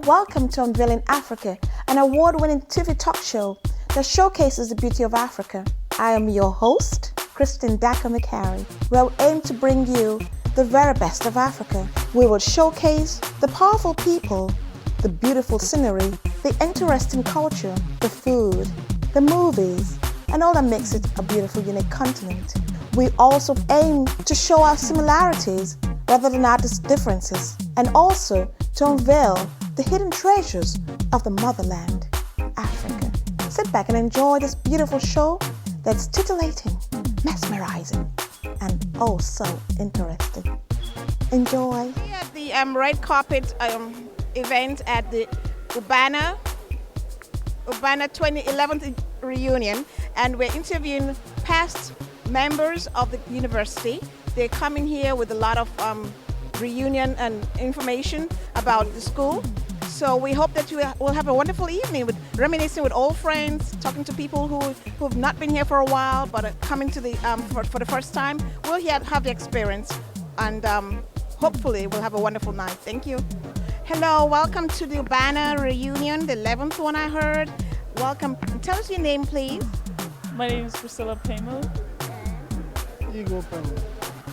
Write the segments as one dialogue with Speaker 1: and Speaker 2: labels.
Speaker 1: welcome to Unveiling Africa, an award-winning TV talk show that showcases the beauty of Africa. I am your host, Christine Daka McCary. We will aim to bring you the very best of Africa. We will showcase the powerful people, the beautiful scenery, the interesting culture, the food, the movies, and all that makes it a beautiful, unique continent. We also aim to show our similarities rather than our differences, and also to unveil the hidden treasures of the motherland, Africa. Sit back and enjoy this beautiful show that's titillating, mesmerizing, and oh so interesting. Enjoy. We're at the red carpet event at the Ubaana 2011 reunion, and we're interviewing past members of the university. They're coming here with a lot of reunion and information about the school. So we hope that you will have a wonderful evening with reminiscing with old friends, talking to people who have not been here for a while but are coming to the for the first time. We'll have the experience, and hopefully we'll have a wonderful night. Thank you. Hello, welcome to the Ubaana reunion, the 11th one I heard. Welcome. Tell us your name, please.
Speaker 2: My name is Priscilla Pamo.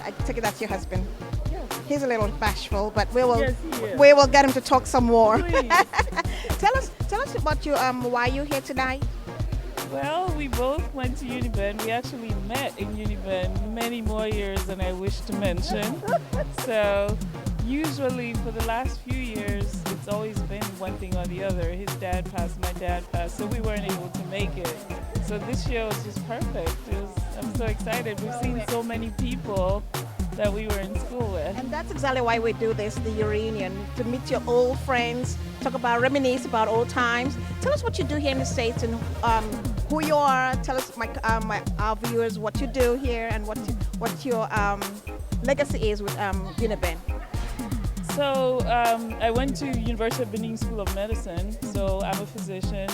Speaker 1: I take it that's your husband. Yes. He's a little bashful, but we will get him to talk some more. Tell us about you. Why you're here tonight.
Speaker 2: Well, we both went to Uniben. We actually met in Uniben many more years than I wish to mention. So usually for the last few years, it's always been one thing or the other. His dad passed, my dad passed, so we weren't able to make it. So this year was just perfect. I'm so excited. We've seen so many people that we were in school with.
Speaker 1: And that's exactly why we do this, the reunion, to meet your old friends, reminisce about old times. Tell us what you do here in the States and who you are. Tell us, our viewers, what you do here and what your legacy is with Uniben.
Speaker 2: So I went to University of Benin School of Medicine, so I'm a physician,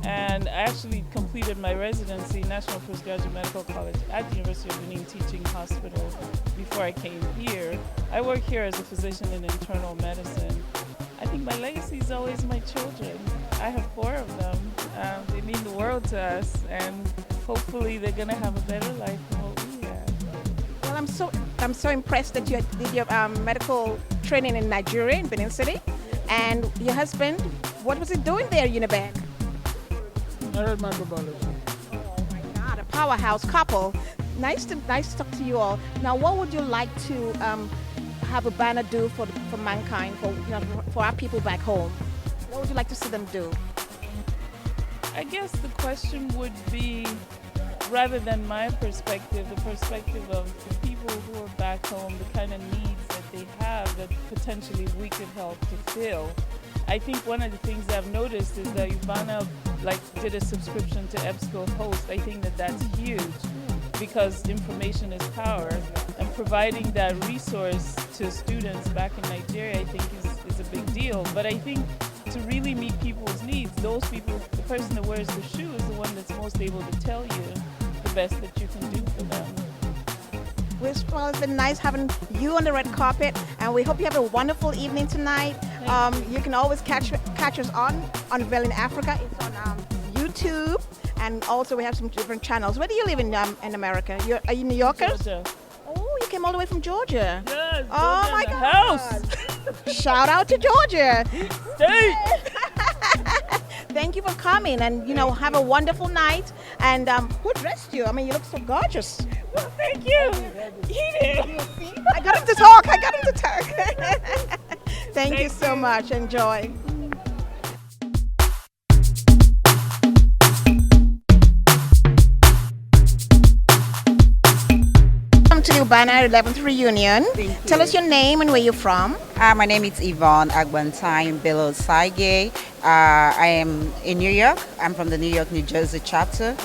Speaker 2: and I actually completed my residency, National Postgraduate Medical College at the University of Benin Teaching Hospital before I came here. I work here as a physician in internal medicine. I think my legacy is always my children. I have 4 of them. They mean the world to us, and hopefully they're going to have a better life than what we have.
Speaker 1: Well, I'm so impressed that you did your medical training in Nigeria, in Benin City, and your husband, what was he doing there, Uniben?
Speaker 3: I read microbiology.
Speaker 1: Oh my God, a powerhouse couple. Nice to talk to you all. Now, what would you like to have Ubaana do for mankind, for our people back home? What would you like to see them do?
Speaker 2: I guess the question would be, rather than my perspective, the perspective of the people who are back home, the kind of needs that they have that potentially we could help to fill. I think one of the things I've noticed is that Ubaana did a subscription to EBSCO Host. I think that's huge because information is power, and providing that resource to students back in Nigeria I think is a big deal. But I think to really meet people's needs, those people, the person that wears the shoe is the one that's most able to tell you the best that you can do for them.
Speaker 1: Well, it's been nice having you on the red carpet, and we hope you have a wonderful evening tonight. You can always catch us on Unveiling Africa. It's on YouTube, and also we have some different channels. Where do you live in America? Are you New Yorkers?
Speaker 2: Georgia.
Speaker 1: Oh, you came all the way from Georgia.
Speaker 2: Yes,
Speaker 1: oh my God!
Speaker 2: House.
Speaker 1: Shout out to Georgia.
Speaker 2: Stay.
Speaker 1: Thank you for coming, and have a wonderful night. And who dressed you? I mean, you look so gorgeous.
Speaker 2: Well, thank you. He did.
Speaker 1: I got him to talk. Thank you so much. Enjoy. Welcome to the Ubaana 11th reunion. Tell us your name and where you're from.
Speaker 4: My nime is Yvonne Agbantai Bello Saige. I am in New York. I'm from the New York, New Jersey chapter.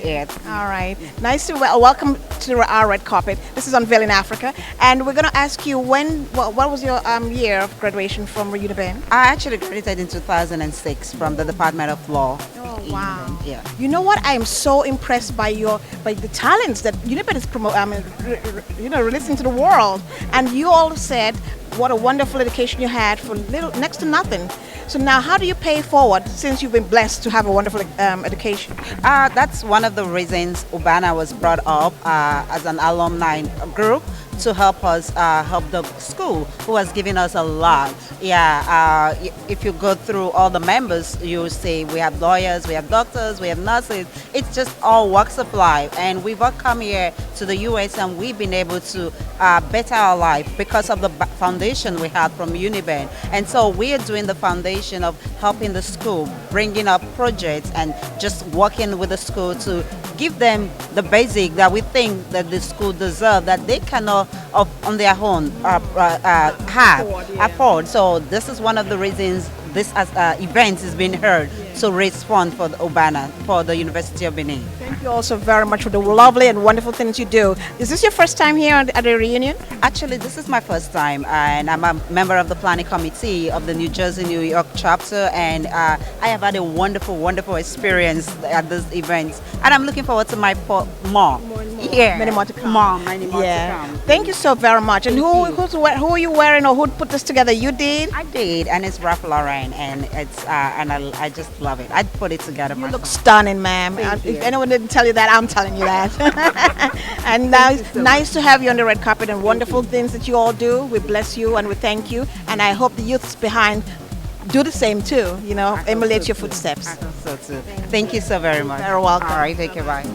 Speaker 4: Yes.
Speaker 1: All right. Nice to welcome to our red carpet. This is Unveiling Africa, and we're going to ask you what was your year of graduation from Uniben?
Speaker 4: I actually graduated in 2006 from the Department of Law.
Speaker 1: Oh wow!
Speaker 4: Yeah.
Speaker 1: You know what? I am so impressed by the talents that Uniben is releasing to the world. And you all said what a wonderful education you had for little, next to nothing. So now, how do you pay forward since you've been blessed to have a wonderful education?
Speaker 4: That's one of the reasons Ubaana was brought up as an alumni group to help us help the school, who has given us a lot. Yeah, if you go through all the members, you will see we have lawyers, we have doctors, we have nurses. It's just all walks of life, and we've all come here to the US and we've been able to better our life because of the foundation we had from Uniben. And so we are doing the foundation of helping the school, bringing up projects and just working with the school to give them the basic that we think that the school deserve, that they cannot on their own afford. So this is one of the reasons this event is being held to raise funds for the Ubaana, for the University of Benin.
Speaker 1: Thank you also very much for the lovely and wonderful things you do. Is this your first time here at the reunion?
Speaker 4: Actually, this is my first time, and I'm a member of the planning committee of the New Jersey, New York chapter, and I have had a wonderful, wonderful experience at this event, and I'm looking forward to my more. Yeah,
Speaker 1: Many more to come.
Speaker 4: Many more to come.
Speaker 1: Thank you so very much. And who are you wearing, or who put this together? You did?
Speaker 4: I did, and it's Ralph Lauren, and it's and I just love it. I put it together.
Speaker 1: You look stunning, ma'am. If anyone didn't tell you that, I'm telling you that. And now it's nice to have you on the red carpet and wonderful things that you all do. We bless you and we thank you. And I hope the youths behind do the same too. You know, emulate your footsteps.
Speaker 4: So too. Thank you so very much.
Speaker 1: You're welcome.
Speaker 4: All right, thank you. Bye.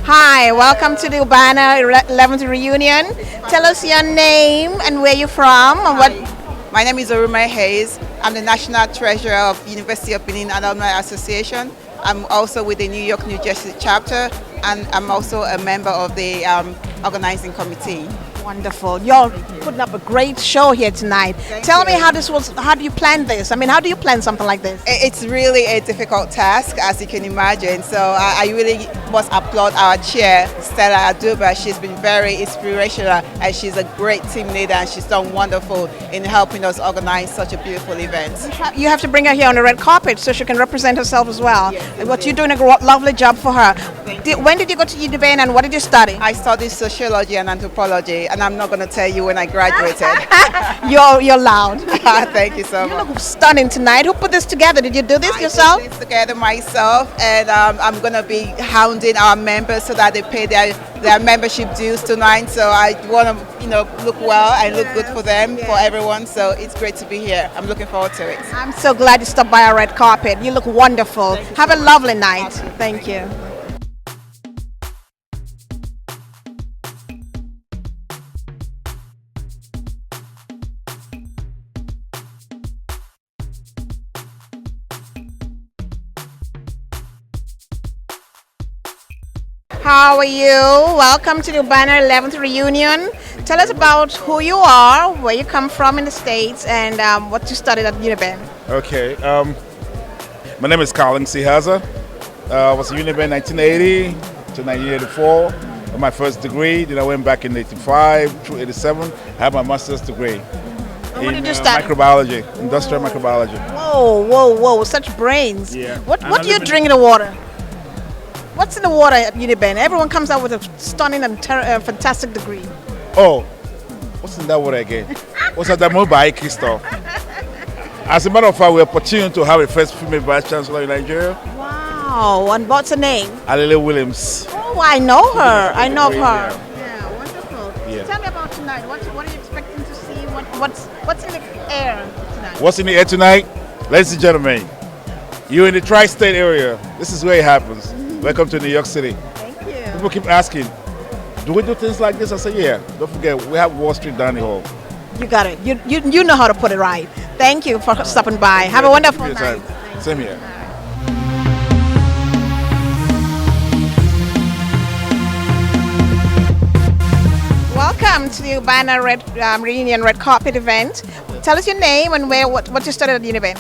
Speaker 1: Hi, welcome to the Ubaana 11th reunion. Tell us your name and where you're from and what.
Speaker 5: My name is Oruma Hayes. I'm the National Treasurer of University of Benin Alumni Association. I'm also with the New York, New Jersey chapter, and I'm also a member of the organizing committee.
Speaker 1: Wonderful. You're putting up a great show here tonight. Tell me how do you plan this? I mean, how do you plan something like this?
Speaker 5: It's really a difficult task, as you can imagine. So I really must applaud our chair, Stella Aduba. She's been very inspirational, and she's a great team leader, and she's done wonderful in helping us organize such a beautiful event.
Speaker 1: You have to bring her here on the red carpet so she can represent herself as well.
Speaker 5: Yes,
Speaker 1: But you're doing a lovely job for her. When did you go to Ubaana and what did you study?
Speaker 5: I studied sociology and anthropology, and I'm not going to tell you when I graduated.
Speaker 1: You're loud.
Speaker 5: Thank you so much.
Speaker 1: You look stunning tonight. Who put this together? Did you do this yourself?
Speaker 5: I put this together myself, and I'm going to be hounding our members so that they pay their membership dues tonight. So I want to, look well and look good for them, for everyone. So it's great to be here. I'm looking forward to it.
Speaker 1: I'm so glad you stopped by our red carpet. You look wonderful. Have a lovely night. Thank you. How are you? Welcome to the Ubaana 11th reunion. Tell us about who you are, where you come from in the States, and what you studied at Uniben.
Speaker 6: Okay, my name is Colin Sihaza. I was at Uniben 1980 to 1984. Got my first degree. Then I went back in 85 through 87. I had my master's degree
Speaker 1: What
Speaker 6: in
Speaker 1: did you study?
Speaker 6: microbiology, industrial microbiology.
Speaker 1: Whoa, such brains.
Speaker 6: Yeah.
Speaker 1: What
Speaker 6: And I
Speaker 1: do you
Speaker 6: live in-
Speaker 1: drink in the water? What's in the water at Uniben? Everyone comes out with a stunning and fantastic degree.
Speaker 6: Oh, what's in that water again? What's that mobile stuff? As a matter of fact, we're opportunity to have a first female vice chancellor in Nigeria,
Speaker 1: Wow, and what's her name?
Speaker 6: Alele Williams.
Speaker 1: Oh, I know her. I know of
Speaker 6: Degree,
Speaker 1: her.
Speaker 6: yeah.
Speaker 1: Yeah, wonderful.
Speaker 6: Yeah.
Speaker 1: Tell me about tonight. What are you expecting to see? What's in the air tonight?
Speaker 6: What's in the air tonight? Ladies and gentlemen, you're in the tri-state area. This is where it happens. Welcome to New York City.
Speaker 1: Thank you.
Speaker 6: People keep asking, do we do things like this? I say, yeah. Don't forget, we have Wall Street down the hall.
Speaker 1: You got it. You know how to put it right. Thank you for stopping by. Have a wonderful night.
Speaker 6: Same here.
Speaker 1: Welcome to the Ubaana reunion red carpet event. Tell us your name and what you studied at Uniben.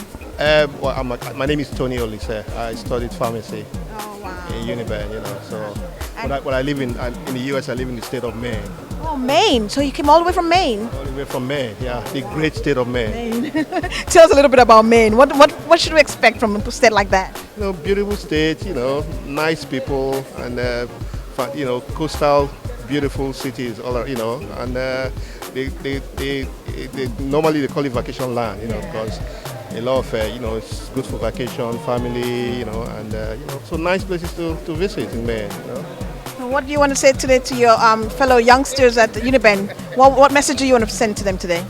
Speaker 7: My name is Tony Olise. I studied pharmacy
Speaker 1: Oh wow.
Speaker 7: in Uniben, so But I live in the U.S. I live in the state of Maine.
Speaker 1: Oh, Maine. So you came all the way from Maine.
Speaker 7: All the way from Maine, yeah, the great state of Maine.
Speaker 1: Tell us a little bit about Maine. What should we expect from a state like that?
Speaker 7: Beautiful state, nice people, and coastal, beautiful cities, and they normally they call it vacation land, because a lot of it's good for vacation, family, so nice places to visit in Maine.
Speaker 1: What do you want to say today to your fellow youngsters at Uniben? What message do you want to send to them today?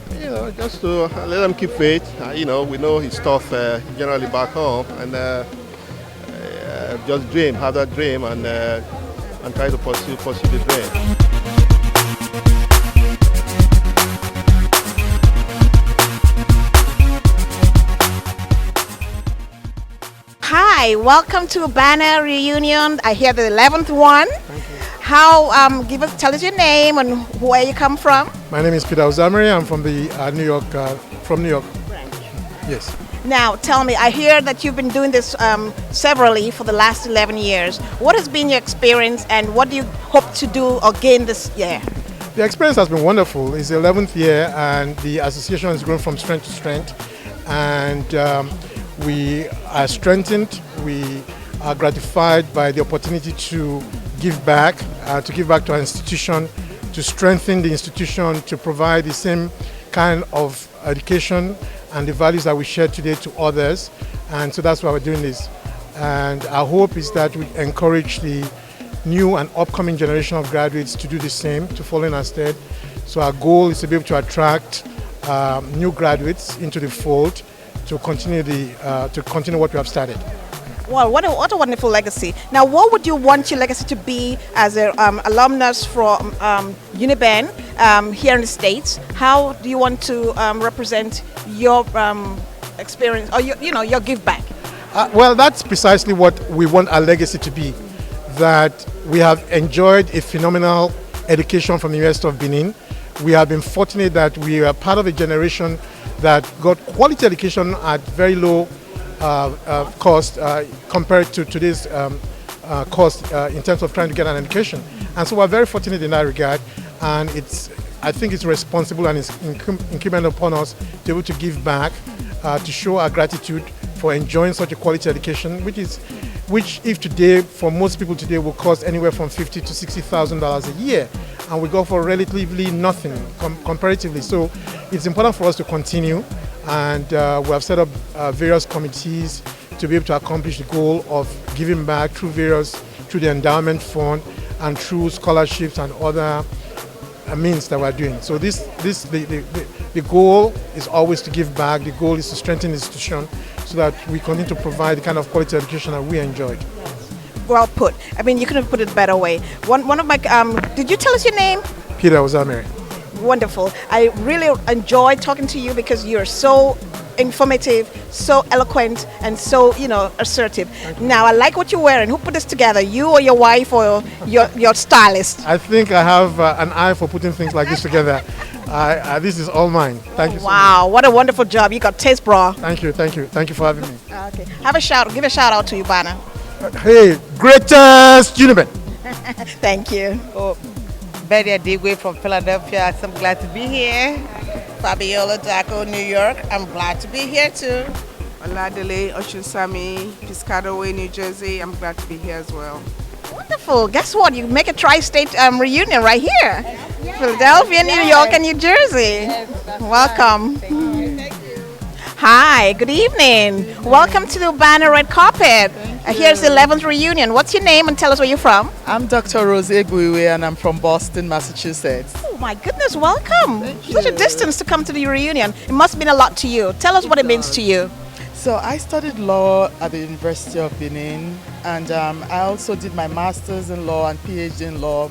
Speaker 7: Just to let them keep faith. We know it's tough generally back home, and just have that dream, and try to pursue the dream.
Speaker 1: Hi, welcome to Ubaana reunion. I hear the 11th one. Tell us your name and where you come from.
Speaker 3: My name is Peter Ozamiri. I'm from the New York
Speaker 1: Branch.
Speaker 3: Yes.
Speaker 1: Now, tell me, I hear that you've been doing this severally for the last 11 years. What has been your experience, and what do you hope to do or gain this year?
Speaker 3: The experience has been wonderful. It's the 11th year, and the association has grown from strength to strength. And we are strengthened. We are gratified by the opportunity to give back to our institution, to strengthen the institution, to provide the same kind of education and the values that we share today to others. And so that's why we're doing this. And our hope is that we encourage the new and upcoming generation of graduates to do the same, to follow in our stead. So our goal is to be able to attract new graduates into the fold to continue what we have started.
Speaker 1: Well, what a wonderful legacy. Now, what would you want your legacy to be as an alumnus from Uniben here in the States? How do you want to represent your experience or your give back?
Speaker 3: Well, that's precisely what we want our legacy to be, that we have enjoyed a phenomenal education from the University of Benin. We have been fortunate that we are part of a generation that got quality education at very low cost compared to today's cost in terms of trying to get an education. And so we're very fortunate in that regard, and I think it's responsible and it's incumbent upon us to be able to give back, to show our gratitude for enjoying such a quality education, which if today, for most people today, will cost anywhere from $50,000 to $60,000 a year, and we go for relatively nothing comparatively. So it's important for us to continue, and we have set up various committees to be able to accomplish the goal of giving back through the endowment fund and through scholarships and other means that we're doing. So the goal is always to give back. The goal is to strengthen the institution so that we continue to provide the kind of quality education that we enjoyed.
Speaker 1: Well put. I mean, you could have put it a better way. One of my, did you tell us your name?
Speaker 3: Peter Ozamiri.
Speaker 1: Wonderful. I really enjoyed talking to you because you're so informative, so eloquent, and so assertive. Now, I like what you're wearing. Who put this together? You or your wife or your stylist?
Speaker 3: I think I have an eye for putting things like this together. This is all mine. Thank you so
Speaker 1: wow,
Speaker 3: much.
Speaker 1: what a wonderful job. You got taste, bra.
Speaker 3: Thank you for having me.
Speaker 1: Okay. Give a shout out to Ubaana.
Speaker 3: Hey, greatest Uniben.
Speaker 1: Thank you.
Speaker 8: Betty Adigwe from Philadelphia. I'm glad to be here.
Speaker 5: Fabiola Daco, New York. I'm glad to be here too.
Speaker 9: Oladele Oshunsami, Piscataway, New Jersey. I'm glad to be here as well.
Speaker 1: Wonderful. Guess what? You make a tri-state reunion right here. Philadelphia, New York, and New Jersey. Welcome. Hi, good evening. Welcome to the Ubaana red carpet. Here's the 11th reunion. What's your name and tell us where you're from?
Speaker 10: I'm Dr. Rose Eguiwe and I'm from Boston, Massachusetts.
Speaker 1: Oh my goodness, welcome. Such a distance to come to the reunion. It must mean a lot to you. Tell us what it means to you.
Speaker 10: So I studied law at the University of Benin, and I also did my master's in law and PhD in law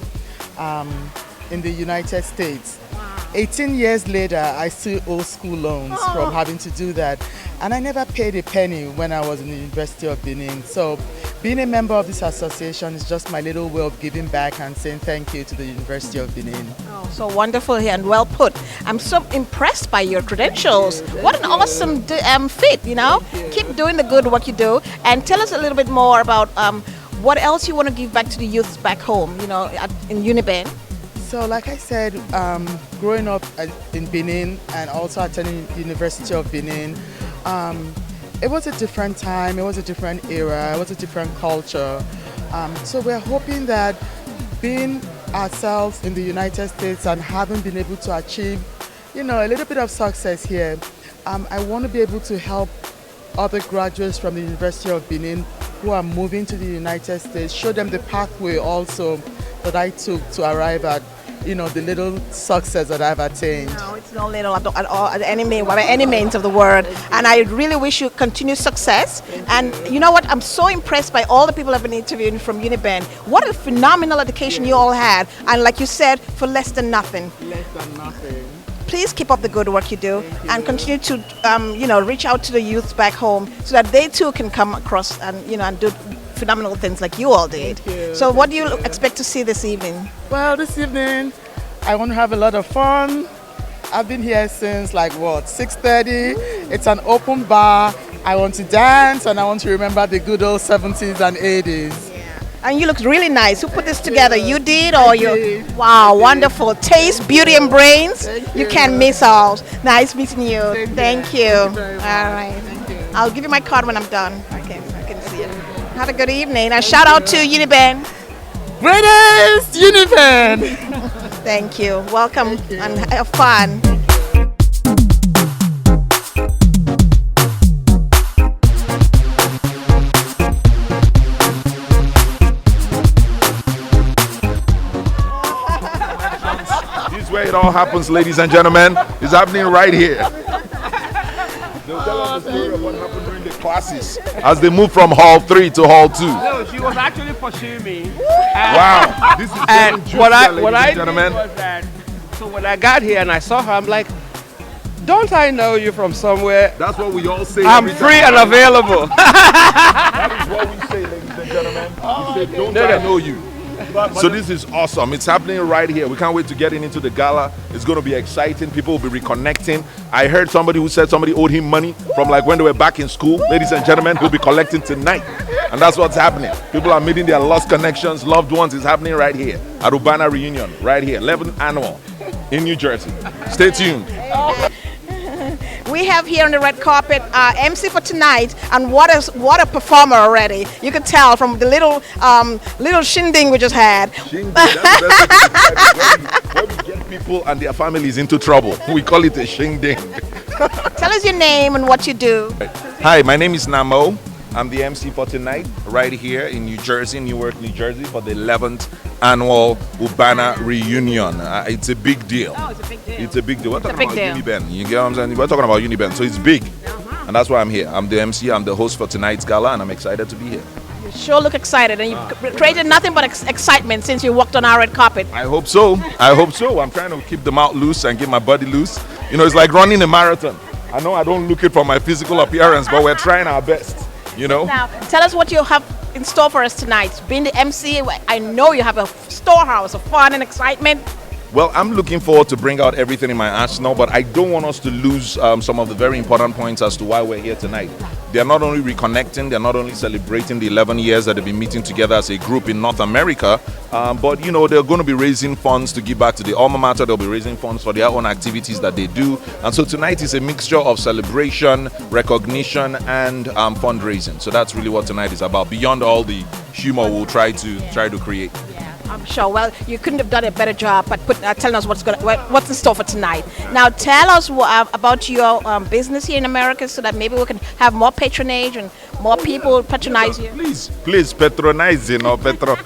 Speaker 10: in the United States. 18 years later, I still owe school loans from having to do that. And I never paid a penny when I was in the University of Benin. So being a member of this association is just my little way of giving back and saying thank you to the University of Benin.
Speaker 1: Oh, so wonderful here and well put. I'm so impressed by your credentials. What an awesome fit, Keep doing the good work you do. And tell us a little bit more about what else you want to give back to the youth back home, in Uniben?
Speaker 10: So like I said, growing up in Benin and also attending University of Benin, it was a different time, it was a different era, it was a different culture. So we're hoping that being ourselves in the United States and having been able to achieve, a little bit of success here, I want to be able to help other graduates from the University of Benin who are moving to the United States, show them the pathway also that I took to arrive at, the little success that I've attained.
Speaker 1: No, it's not little at all, by any means of the word. And I really wish you continued success. And you know what? I'm so impressed by all the people I've been interviewing from Uniben. What a phenomenal education you all had. And like you said, for less than nothing.
Speaker 10: Less than nothing.
Speaker 1: Please keep up the good work you do and continue to, reach out to the youth back home so that they too can come across and do phenomenal things like you all did. So what do you expect to see this evening?
Speaker 10: Well, this evening, I want to have a lot of fun. I've been here since 6:30. It's an open bar. I want to dance and I want to remember the good old 70s and 80s.
Speaker 1: And you look really nice. Who put this together? You did or you? Wow, wonderful. Taste, beauty, and brains. You can't miss out. Nice meeting you. Thank you. All right. I'll give you my card when I'm done. Okay, I can see it. Have a good evening. And shout out to Uniben.
Speaker 10: Greatest Uniben!
Speaker 1: Thank you. Welcome and have fun.
Speaker 6: Where it all happens, ladies and gentlemen, is happening right here. They'll tell us the story of what happened during the classes as they move from Hall 3 to Hall 2.
Speaker 11: No, she was actually pursuing me.
Speaker 6: Wow, this is
Speaker 11: and what I
Speaker 6: did
Speaker 11: was that, so when I got here and I saw her, I'm like, don't I know you from somewhere?
Speaker 6: That's what we all say.
Speaker 11: I'm free and available.
Speaker 6: That is what we say, ladies and gentlemen. We say, don't I know you? So this is awesome. It's happening right here. We can't wait to get into the gala. It's going to be exciting. People will be reconnecting. I heard somebody who said somebody owed him money from when they were back in school. Ladies and gentlemen, he'll be collecting tonight. And that's what's happening. People are meeting their lost connections, loved ones. It's happening right here at Ubaana Reunion, right here, 11th annual in New Jersey. Stay tuned.
Speaker 1: We have here on the red carpet MC for tonight, and what a performer already. You can tell from the little shindig we just had.
Speaker 6: Shindig, that's the best where we get people and their families into trouble. We call it a shindig.
Speaker 1: Tell us your name and what you do.
Speaker 6: Hi, my name is Namo. I'm the MC for tonight, right here in New Jersey, Newark, New Jersey, for the 11th annual Ubaana Reunion. It's a big deal.
Speaker 1: Oh, it's a big deal.
Speaker 6: It's a big deal. We're talking about Uniben. You get what I'm saying? We're talking about Uniben, so it's big. And that's why I'm here. I'm the MC, I'm the host for tonight's gala, and I'm excited to be here.
Speaker 1: You sure look excited, and you've created nothing but excitement since you walked on our red carpet.
Speaker 6: I hope so. I hope so. I'm trying to keep the mouth loose and keep my body loose. It's like running a marathon. I know I don't look it for my physical appearance, but we're trying our best.
Speaker 1: Now, tell us what you have in store for us tonight. Being the MC, I know you have a storehouse of fun and excitement.
Speaker 6: Well, I'm looking forward to bring out everything in my arsenal, but I don't want us to lose some of the very important points as to why we're here tonight. They're not only reconnecting, they're not only celebrating the 11 years that they've been meeting together as a group in North America, but they're going to be raising funds to give back to the alma mater. They'll be raising funds for their own activities that they do. And so tonight is a mixture of celebration, recognition, and fundraising. So that's really what tonight is about, beyond all the humor we'll try to create.
Speaker 1: I'm sure. Well, you couldn't have done a better job at telling us what's in store for tonight. Now, tell us about your business here in America, so that maybe we can have more patronage and more people patronize you.
Speaker 6: Please patronize, Petro.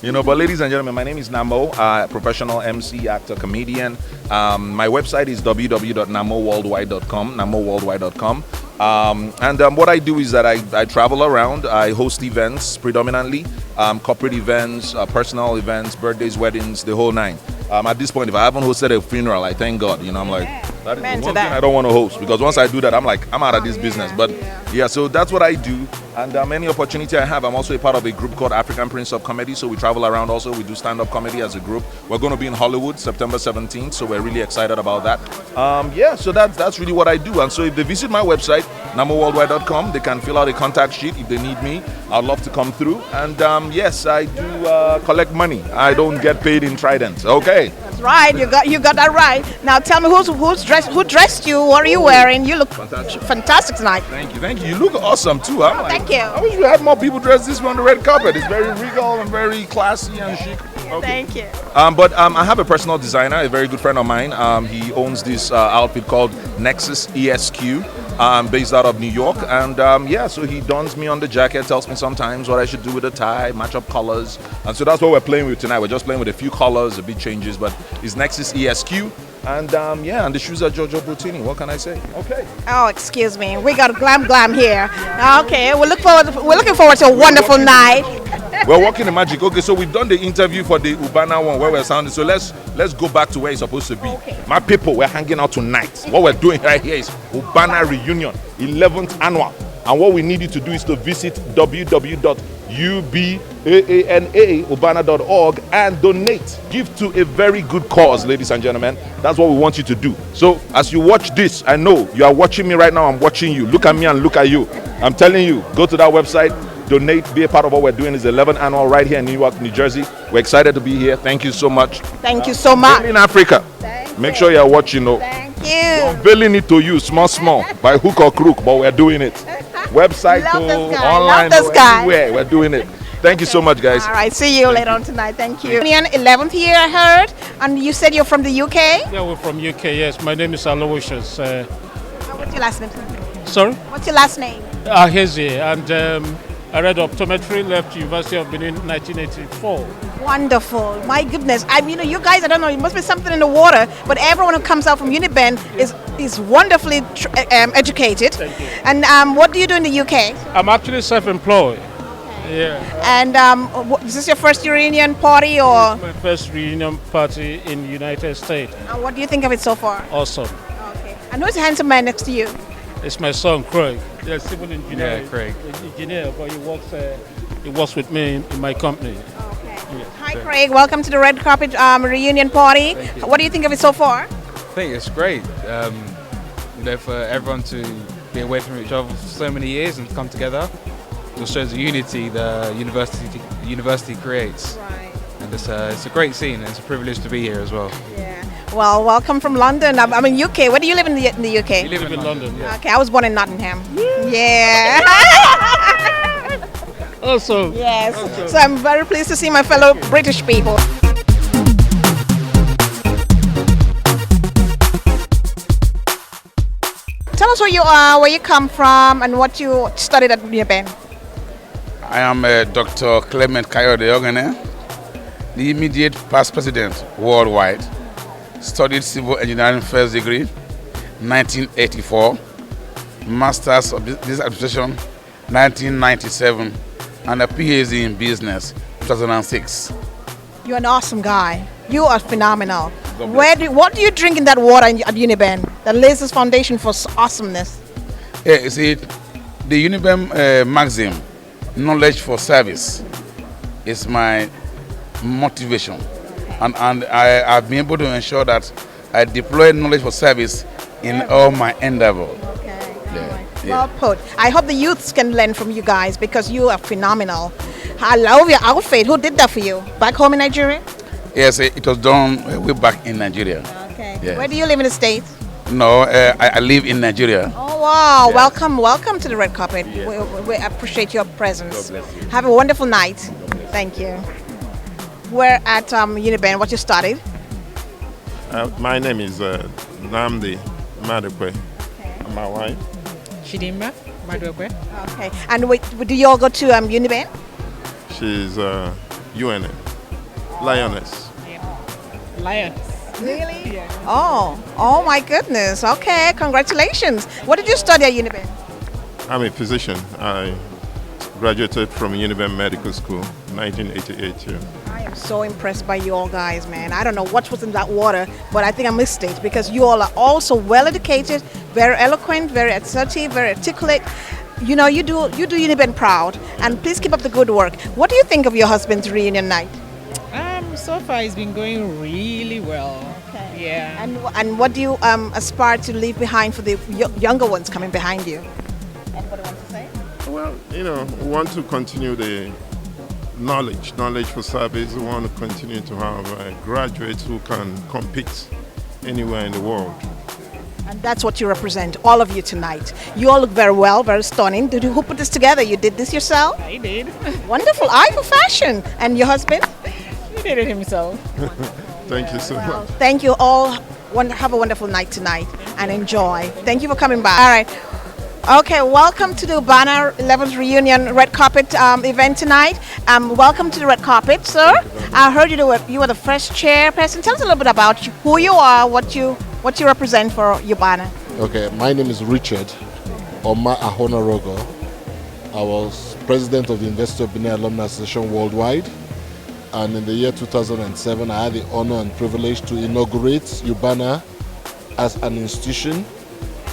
Speaker 6: But ladies and gentlemen, my name is Namo, professional MC, actor, comedian. My website is www.namoworldwide.com. And what I do is that I travel around. I host events predominantly, corporate events, personal events, birthdays, weddings, the whole nine. At this point, if I haven't hosted a funeral, I thank God. I'm like,
Speaker 12: That is
Speaker 1: Amen
Speaker 12: the
Speaker 1: to
Speaker 12: one
Speaker 1: that.
Speaker 12: thing I don't want to host, because once I do that, I'm out of this business. But yeah, so that's what I do. And any opportunity I have, I'm also a part of a group called African Prince of Comedy. So we travel around also. We do stand-up comedy as a group. We're going to be in Hollywood September 17th. So we're really excited about that. Yeah, so that's really what I do. And so if they visit my website, namoworldwide.com, they can fill out a contact sheet if they need me. I'd love to come through. And yes, I do collect money. I don't get paid in Trident. Okay.
Speaker 1: That's right. You got that right. Now tell me who dressed you? What are you wearing? You look fantastic tonight.
Speaker 12: Thank you. You look awesome too.
Speaker 1: Thank you.
Speaker 12: I wish we had more people dressed this way on the red carpet. It's very regal and very classy and chic. Okay.
Speaker 1: Thank you.
Speaker 12: But I have a personal designer, a very good friend of mine. He owns this outfit called Nexus ESQ, based out of New York. And yeah, so he dons me on the jacket, tells me sometimes what I should do with the tie, match up colors. And so that's what we're playing with tonight. We're just playing with a few colors, a bit changes, but it's Nexus ESQ. And yeah, and the shoes are Giorgio Brutini. What can I say? Okay.
Speaker 1: Oh, excuse me. We got glam here. Okay, we're looking forward to a wonderful night.
Speaker 12: We're working the magic. Okay, so we've done the interview for the Ubaana one where we're sounding. So let's go back to where it's supposed to be. Okay. My people, we're hanging out tonight. What we're doing right here is Ubaana Reunion, 11th annual. And what we need you to do is to visit www.ubaana.org and donate. Give to a very good cause, ladies and gentlemen. That's what we want you to do. So as you watch this, I know you are watching me right now. I'm watching you. Look at me and look at you. I'm telling you, go to that website. Donate, be a part of what we're doing. Is 11th annual right here in New York, New Jersey. We're excited to be here. Thank you so much.
Speaker 1: Thank you so much.
Speaker 12: In Africa. Make sure you're watching.
Speaker 1: Thank you.
Speaker 12: We're unveiling it to you, small, by hook or crook, but we're doing it. Website, online, everywhere. We're doing it. Thank you so much, guys.
Speaker 1: All right, see you later on tonight. Thank you. 11th year, I heard, and you said you're from the UK?
Speaker 13: Yeah, we're from UK, yes. My name is Aloysius.
Speaker 1: What's your last name?
Speaker 13: Sorry?
Speaker 1: What's your last name?
Speaker 13: Ahezi, and I read optometry, left University of Benin in 1984.
Speaker 1: Wonderful. My goodness. I mean, you guys, I don't know, it must be something in the water, but everyone who comes out from Uniben is wonderfully educated.
Speaker 13: Thank you.
Speaker 1: And what do you do in the UK?
Speaker 13: I'm actually self-employed. Yeah.
Speaker 1: And is this your first reunion party or?
Speaker 13: My first reunion party in the United States.
Speaker 1: And what do you think of it so far?
Speaker 13: Awesome.
Speaker 1: Okay. And who's the handsome man next to you?
Speaker 13: It's my son, Craig. He's a civil engineer.
Speaker 14: Yeah, Craig.
Speaker 13: Engineer, but he works with me in my company.
Speaker 1: Okay. Yeah. Hi, Craig. Welcome to the Red Carpet reunion party. What do you think of it so far?
Speaker 14: I think it's great. For everyone to be away from each other for so many years and come together, it shows the unity the university creates.
Speaker 1: Right.
Speaker 14: And it's a great scene, and it's a privilege to be here as well.
Speaker 1: Yeah. Well, welcome from London. I'm in UK. Where do you live in the UK?
Speaker 13: We live in London. Yeah.
Speaker 1: Okay, I was born in Nottingham. Yeah.
Speaker 13: Awesome.
Speaker 1: Yes.
Speaker 13: Awesome.
Speaker 1: So I'm very pleased to see my fellow British people. Tell us where you are, where you come from, and what you studied at Uniben.
Speaker 15: I am Dr. Clement Kayode Ogene, the immediate past president worldwide. Studied civil engineering first degree, 1984, masters of business administration, 1997, and a PhD in business, 2006.
Speaker 1: You're an awesome guy. You are phenomenal. What do you drink in that water at Uniben that lays this foundation for awesomeness?
Speaker 15: Yeah, you see, the Uniben maxim, knowledge for service, is my motivation. And I've been able to ensure that I deploy knowledge for service in all my endeavor.
Speaker 1: Okay. Yeah. Well put. I hope the youths can learn from you guys because you are phenomenal. I love your outfit. Who did that for you? Back home in Nigeria?
Speaker 15: Yes, it was done way back in Nigeria.
Speaker 1: Okay.
Speaker 15: Yes.
Speaker 1: Where do you live in the States?
Speaker 15: No, I live in Nigeria.
Speaker 1: Oh wow!
Speaker 15: Yes.
Speaker 1: Welcome to the red carpet.
Speaker 15: Yes.
Speaker 1: We appreciate your presence.
Speaker 15: God bless you.
Speaker 1: Have a wonderful night. Thank you. We're at Uniben. What you studied?
Speaker 16: My name is Namdi Madukwe.
Speaker 1: Okay.
Speaker 16: My wife.
Speaker 17: Chidimma Madukwe.
Speaker 1: Okay. And do you all go to Uniben?
Speaker 16: She's UNA. Lioness.
Speaker 17: Lioness.
Speaker 1: Really? Yeah. Oh my goodness. Okay, congratulations. What did you study at Uniben?
Speaker 16: I'm a physician. I graduated from Uniben Medical School, 1988. Yeah.
Speaker 1: I'm so impressed by you all guys, man. I don't know what was in that water, but I think I missed it because you all are also well educated, very eloquent, very assertive, very articulate. You know, you do Uniben proud, and please keep up the good work. What do you think of your husband's reunion night?
Speaker 17: So far it's been going really well.
Speaker 1: Okay.
Speaker 17: Yeah.
Speaker 1: And what do you aspire to leave behind for the younger ones coming behind you? Anybody want to say?
Speaker 16: Well, you know, we want to continue the knowledge for service. We want to continue to have graduates who can compete anywhere in the world.
Speaker 1: And that's what you represent, all of you tonight. You all look very well, very stunning. Who put this together? You did this yourself?
Speaker 17: I did.
Speaker 1: Wonderful, eye for fashion. And your husband?
Speaker 17: He did it himself.
Speaker 16: Thank you so much.
Speaker 1: Thank you all. Have a wonderful night tonight and enjoy. Thank you for coming by. All right. Okay, welcome to the Ubaana 11th Reunion Red Carpet event tonight. Welcome to the Red Carpet, sir. I heard you were the first chairperson. Tell us a little bit about who you are, what you represent for Ubaana.
Speaker 18: Okay, my name is Richard Oma Ahonorogo. I was president of the University of Benin Alumni Association Worldwide. And in the year 2007, I had the honor and privilege to inaugurate Ubaana as an institution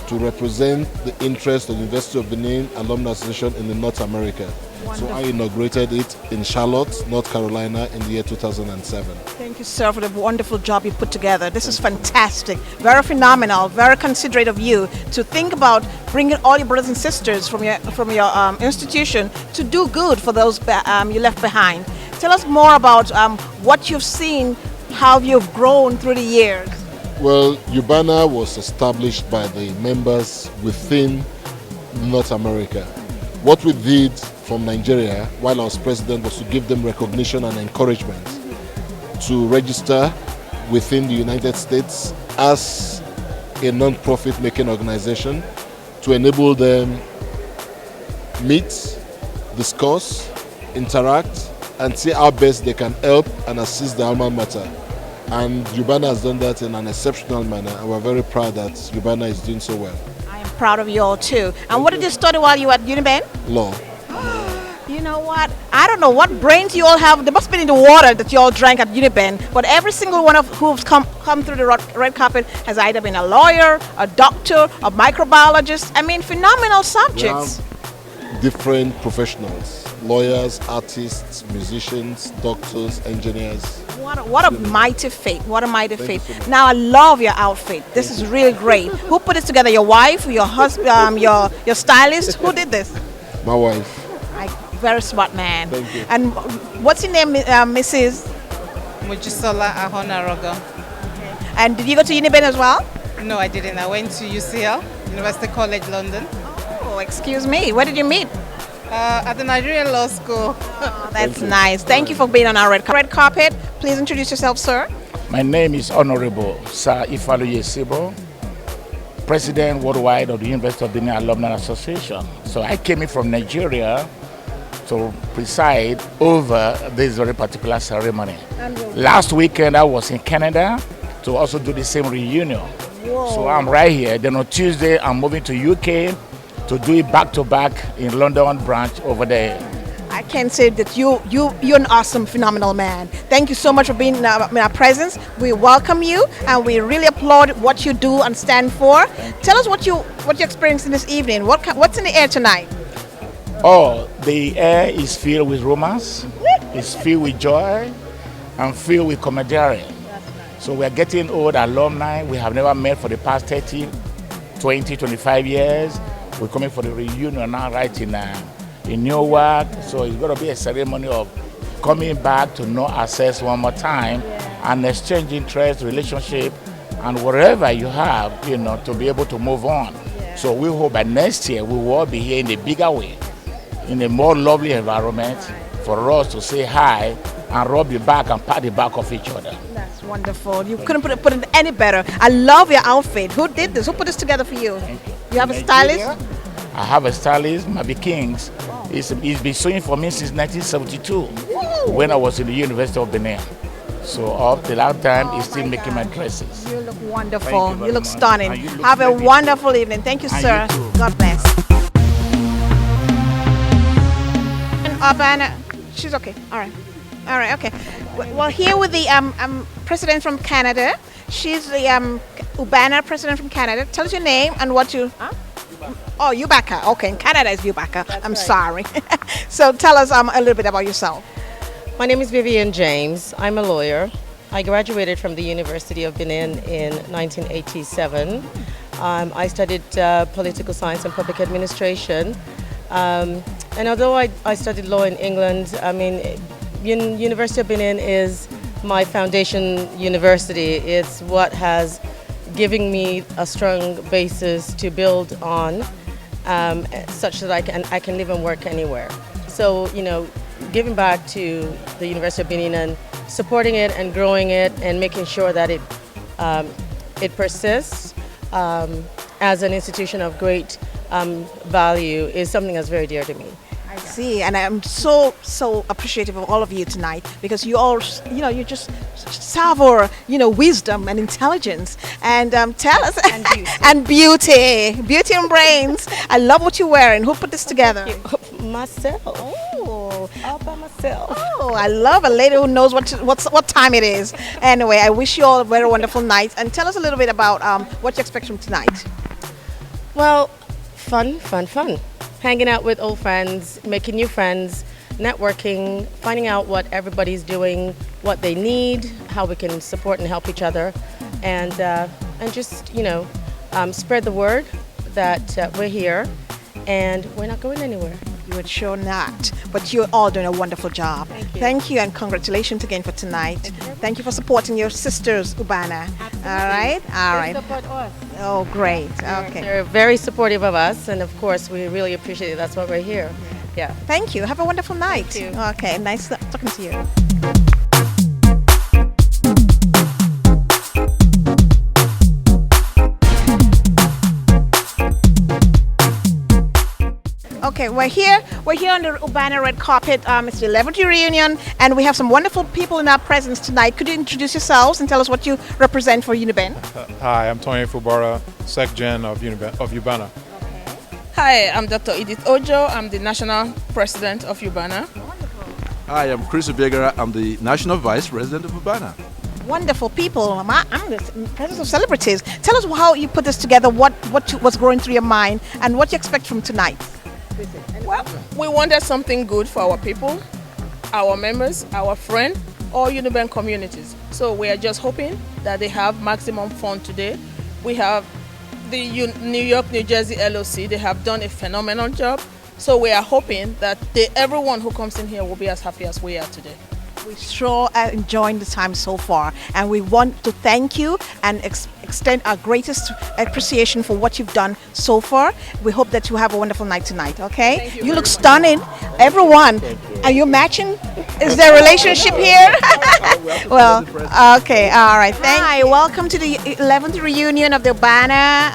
Speaker 18: to represent the interest of the University of Benin Alumni Association in North America. Wonderful. So I inaugurated it in Charlotte, North Carolina in the year 2007.
Speaker 1: Thank you, sir, for the wonderful job you put together. This is fantastic, very phenomenal, very considerate of you to think about bringing all your brothers and sisters from your institution to do good for those you left behind. Tell us more about what you've seen, how you've grown through the years.
Speaker 18: Well, Ubaana was established by the members within North America. What we did from Nigeria while I was president was to give them recognition and encouragement to register within the United States as a non-profit making organization to enable them meet, discuss, interact, and see how best they can help and assist the alma mater. And Ubaana has done that in an exceptional manner, and we're very proud that Ubaana is doing so well.
Speaker 1: I am proud of you all too. And what did you study while you were at Uniben?
Speaker 18: Law.
Speaker 1: You know what? I don't know what brains you all have. They must have been in the water that you all drank at Uniben. But every single one of who's come through the red carpet has either been a lawyer, a doctor, a microbiologist. I mean, phenomenal subjects.
Speaker 18: Different professionals, lawyers, artists, musicians, doctors, engineers.
Speaker 1: What a mighty fate. What a mighty fate. Now I love your outfit. This is really great. Who put this together? Your wife, your husband, your stylist? Who did this?
Speaker 18: My wife.
Speaker 1: Very smart man.
Speaker 18: Thank you.
Speaker 1: And what's your name, Mrs.?
Speaker 8: Mujisola Ahonarogo.
Speaker 1: And did you go to Uniben as well?
Speaker 8: No, I didn't. I went to UCL, University College London.
Speaker 1: Oh, excuse me. Where did you meet?
Speaker 8: At the Nigerian Law School.
Speaker 1: Oh, that's nice. Thank you for being on our red carpet. Please introduce yourself, sir.
Speaker 19: My name is Honorable Sir Ifaluye Sibo, President Worldwide of the University of Benin Alumni Association. So I came in from Nigeria to preside over this very particular ceremony. Last weekend I was in Canada to also do the same reunion.
Speaker 1: Whoa.
Speaker 19: So I'm right here. Then on Tuesday I'm moving to UK to do it back-to-back in London branch over there.
Speaker 1: I can say that you're an awesome, phenomenal man. Thank you so much for being in our presence. We welcome you and we really applaud what you do and stand for. Tell us what you experienced in this evening. What's in the air tonight?
Speaker 19: Oh, the air is filled with romance, it's filled with joy, and filled with camaraderie. So we are getting old alumni. We have never met for the past 30, 20, 25 years. We're coming for the reunion now right in Newark. So it's going to be a ceremony of coming back to know ourselves one more time and exchange interest, relationship, and whatever you have, to be able to move on. So we hope by next year we will all be here in a bigger way, in a more lovely environment for us to say hi and rub the back and pat the back of each other.
Speaker 1: That's wonderful. You couldn't put it any better. I love your outfit. Who did this? Who put this together for you? You have a stylist?
Speaker 19: I have a stylist, Mabi Kings. He's been sewing for me since 1972 when I was in the University of Benin. So up till that time, he's still making my dresses.
Speaker 1: You look wonderful. You look stunning. Have a wonderful evening. Thank you, sir. God bless. And Ubaana, she's okay. All right. All right, okay. Well, here with the president from Canada. She's the Ubaana president from Canada. Tell us your name and what you. Huh? Oh, Ubaana. Okay, in Canada is Ubaana. I'm sorry. So tell us a little bit about yourself.
Speaker 20: My name is Vivian James. I'm a lawyer. I graduated from the University of Benin in 1987. I studied political science and public administration. And although I studied law in England, I mean, University of Benin is my foundation university. It's what has given me a strong basis to build on, such that I can live and work anywhere. So, you know, giving back to the University of Benin and supporting it and growing it and making sure that it persists as an institution of great value is something that's very dear to me.
Speaker 1: I see, and I'm so appreciative of all of you tonight because you all, you know, you just savor, you know, wisdom and intelligence, and tell us and beauty and brains. I love what you're wearing. Who put this together?
Speaker 20: Myself.
Speaker 1: Oh,
Speaker 20: all by myself.
Speaker 1: Oh, I love a lady who knows what time it is. Anyway, I wish you all a very wonderful night, and tell us a little bit about what you expect from tonight.
Speaker 20: Well, fun. Hanging out with old friends, making new friends, networking, finding out what everybody's doing, what they need, how we can support and help each other, and just, you know, spread the word that we're here and we're not going anywhere.
Speaker 1: You would sure not, but you're all doing a wonderful job.
Speaker 20: Thank you.
Speaker 1: And congratulations again for tonight. Thank you for supporting your sisters, Ubaana. All right.
Speaker 20: They support us.
Speaker 1: Oh, great. Okay.
Speaker 20: They're very supportive of us, and of course, we really appreciate it. That's why we're here. Yeah.
Speaker 1: Thank you. Have a wonderful night.
Speaker 20: Thank you.
Speaker 1: Okay. Nice talking to you. Okay, we're here on the Ubaana red carpet. It's the 11th reunion, and we have some wonderful people in our presence tonight. Could you introduce yourselves and tell us what you represent for Uniben?
Speaker 21: Hi, I'm Tony Fubara, SecGen of Ubaana.
Speaker 22: Hi, I'm Dr. Edith Ojo. I'm the National President of Ubaana.
Speaker 23: Hi, I'm Chris Obiegara. I'm the National Vice President of Ubaana.
Speaker 1: Wonderful people. I'm the president of celebrities. Tell us how you put this together, what's going through your mind, and what you expect from tonight.
Speaker 22: Well, we wanted something good for our people, our members, our friends, all Uniben communities. So we are just hoping that they have maximum fun today. We have the New York, New Jersey LOC. They have done a phenomenal job. So we are hoping that everyone who comes in here will be as happy as we are today.
Speaker 1: We sure are enjoying the time so far, and we want to thank you and extend our greatest appreciation for what you've done so far. We hope that you have a wonderful night tonight, okay?
Speaker 22: Thank you
Speaker 1: You look stunning, everyone. Are you matching? Is there a relationship here? Well, okay, all right. Hi, welcome to the 11th reunion of the Ubaana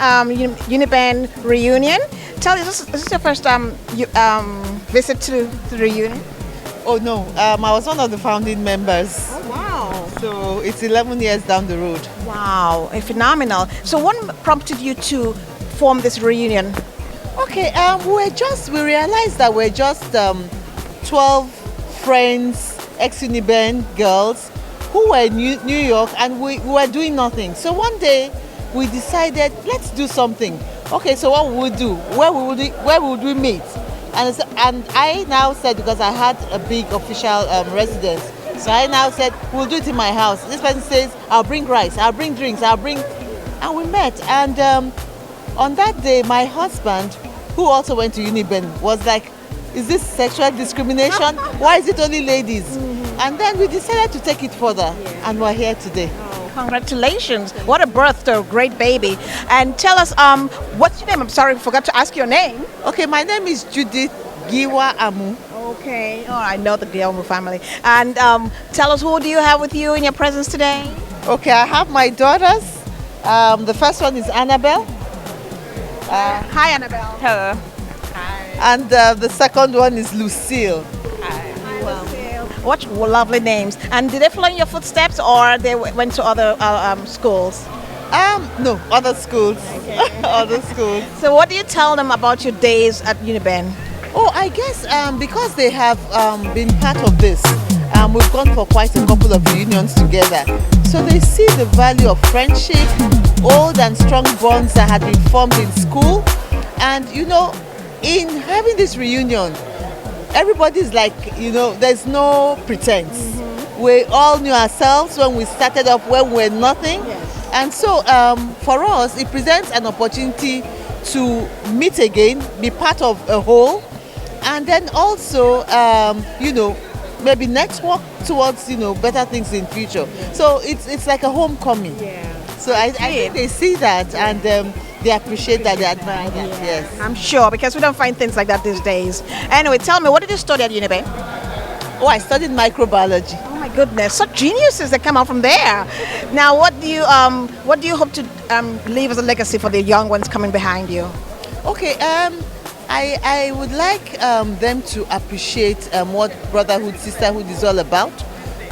Speaker 1: Uniben reunion. Tell us, is this your first visit to the reunion?
Speaker 8: Oh no, I was one of the founding members.
Speaker 1: Oh wow!
Speaker 8: So it's 11 years down the road.
Speaker 1: Wow, phenomenal. So what prompted you to form this reunion?
Speaker 8: Okay, we realized that we're just 12 friends, ex-Uniben girls who were in New York, and we were doing nothing. So one day we decided, let's do something. Okay, so what would we do? Where would we meet? And I now said, because I had a big official residence, so I now said, we'll do it in my house. This person says, I'll bring rice, I'll bring drinks, and we met. And on that day, my husband, who also went to Uniben, was like, is this sexual discrimination? Why is it only ladies? And then we decided to take it further, and we're here today.
Speaker 1: Congratulations. What a birth to a great baby. And tell us, what's your name? I'm sorry, I forgot to ask your name.
Speaker 8: Okay, my name is Judith Giwa Amu.
Speaker 1: Okay. Oh, I know the Giwa family. And tell us, who do you have with you in your presence today?
Speaker 8: Okay, I have my daughters. The first one is Annabelle.
Speaker 1: Hi, Annabelle.
Speaker 22: Hello.
Speaker 8: Hi. And the second one is Lucille.
Speaker 1: What lovely names. And did they follow in your footsteps, or they went to other schools?
Speaker 8: No, other schools. Okay. Other schools.
Speaker 1: So what do you tell them about your days at Uniben?
Speaker 8: Oh, I guess because they have been part of this, We've gone for quite a couple of reunions together. So they see the value of friendship, old and strong bonds that had been formed in school. And you know, in having this reunion, everybody's like, you know, there's no pretense. We all knew ourselves when we started off, when we were nothing. And so for us, it presents an opportunity to meet again, be part of a whole, and then also, you know, maybe network towards, you know, better things in future. So it's like a homecoming. So I think they see that, and they appreciate that, they admire that. Yes,
Speaker 1: I'm sure, because we don't find things like that these days. Anyway, tell me, what did you study at Unibe?
Speaker 8: Oh, I studied microbiology.
Speaker 1: Oh my goodness, such geniuses that come out from there. Now, what do you hope to leave as a legacy for the young ones coming behind you?
Speaker 8: Okay, I would like them to appreciate what brotherhood, sisterhood is all about.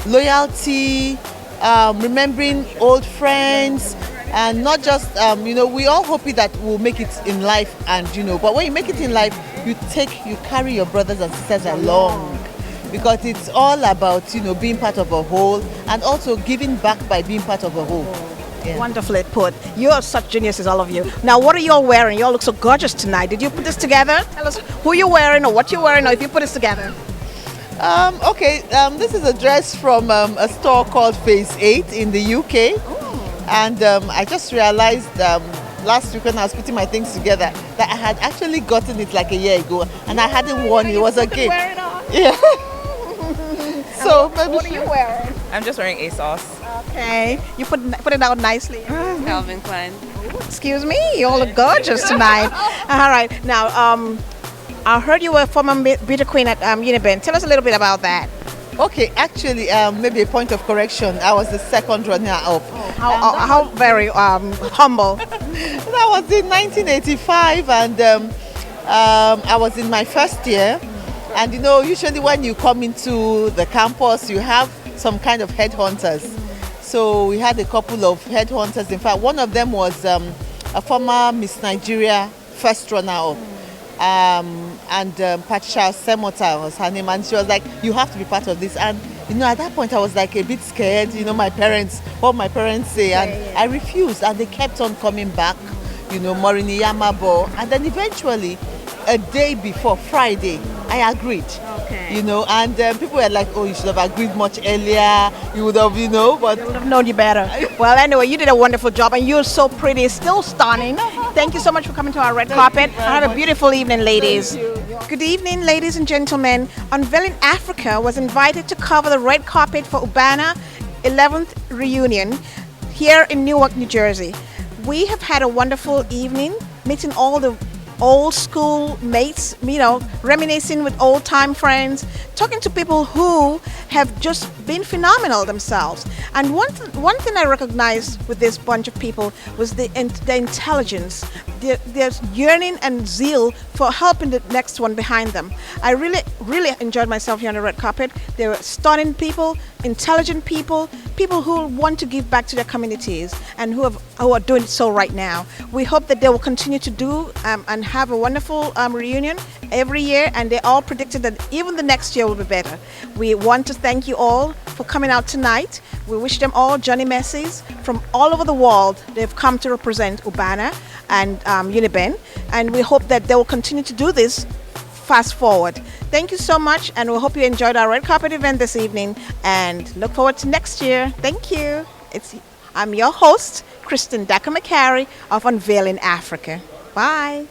Speaker 8: Loyalty, remembering old friends, and not just, you know, we all hope that we'll make it in life, and you know, but when you make it in life, you carry your brothers and sisters along. Because it's all about, you know, being part of a whole, and also giving back by being part of a whole. Yeah.
Speaker 1: Wonderfully put. You are such geniuses, all of you. Now, what are you all wearing? You all look so gorgeous tonight. Did you put this together? Tell us who you're wearing or what you're wearing, or if you put this together.
Speaker 8: Okay, this is a dress from a store called Phase 8 in the UK. And I just realized last week when I was putting my things together that I had actually gotten it like a year ago, and I hadn't worn it. It was a gift. Yeah. So maybe
Speaker 1: what are you wearing?
Speaker 2: I'm just wearing ASOS.
Speaker 1: Okay, you put it out nicely.
Speaker 2: Calvin Klein.
Speaker 1: Excuse me, you all look gorgeous tonight. All right, now I heard you were a former beauty queen at Uniben. Tell us a little bit about that.
Speaker 8: Okay, actually, maybe a point of correction. I was the second runner-up.
Speaker 1: How very humble.
Speaker 8: That was in 1985, and I was in my first year. And you know, usually when you come into the campus, you have some kind of headhunters. So we had a couple of headhunters. In fact, one of them was a former Miss Nigeria first runner-up. And Patricia Semota was her name, and she was like, you have to be part of this. And you know, at that point I was like a bit scared, you know, what my parents say, and I refused, and they kept on coming back, you know, Morini Yamabo, and then eventually a day before Friday I agreed. You know, and people were like, oh, you should have agreed much earlier, you would have, you know, but
Speaker 1: I would have known you better. Well, anyway, you did a wonderful job, and you're so pretty, still stunning. Thank you so much for coming to our red carpet. Have a beautiful evening, ladies. Good evening, ladies and gentlemen. Unveiling Africa was invited to cover the red carpet for Ubaana 11th reunion here in Newark, New Jersey. We have had a wonderful evening, meeting all the old school mates, you know, reminiscing with old time friends, talking to people who have just been phenomenal themselves. And one thing I recognized with this bunch of people was the intelligence, their yearning and zeal for helping the next one behind them. I really enjoyed myself here on the red carpet. They were stunning people, intelligent people, people who want to give back to their communities, and who are doing so right now. We hope that they will continue to do and have a wonderful reunion every year, and they all predicted that even the next year will be better. We want to thank you all for coming out tonight. We wish them all Johnny Messies from all over the world. They've come to represent Ubaana and Uniben, and we hope that they will continue to do this fast forward. Thank you so much, and we hope you enjoyed our red carpet event this evening, and look forward to next year. Thank you. I'm your host, Kristen Dacker-McCary of Unveiling Africa. Bye.